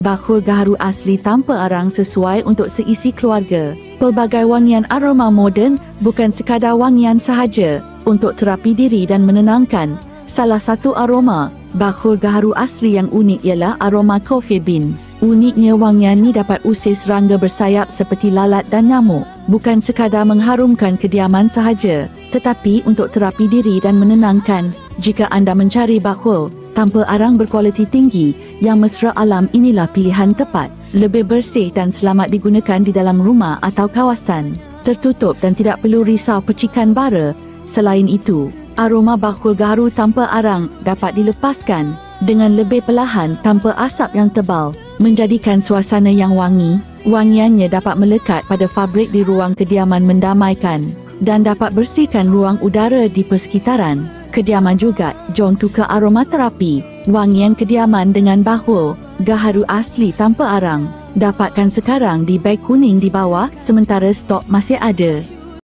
Bakhul gaharu asli tanpa arang sesuai untuk seisi keluarga. Pelbagai wangian aroma moden bukan sekadar wangian sahaja untuk terapi diri dan menenangkan. Salah satu aroma bakhul gaharu asli yang unik ialah aroma coffee bean. Uniknya wangian ni dapat usir serangga bersayap seperti lalat dan nyamuk. Bukan sekadar mengharumkan kediaman sahaja, tetapi untuk terapi diri dan menenangkan. Jika anda mencari bakhul tanpa arang berkualiti tinggi yang mesra alam, inilah pilihan tepat. Lebih bersih dan selamat digunakan di dalam rumah atau kawasan tertutup dan tidak perlu risau percikan bara. Selain itu, aroma bakhul gaharu tanpa arang dapat dilepaskan dengan lebih perlahan tanpa asap yang tebal, menjadikan suasana yang wangi. Wangiannya dapat melekat pada fabrik di ruang kediaman, mendamaikan dan dapat bersihkan ruang udara di persekitaran kediaman juga. Jom tukar aroma terapi wangian kediaman dengan bakhul gaharu asli tanpa arang. Dapatkan sekarang di beg kuning di bawah sementara stok masih ada.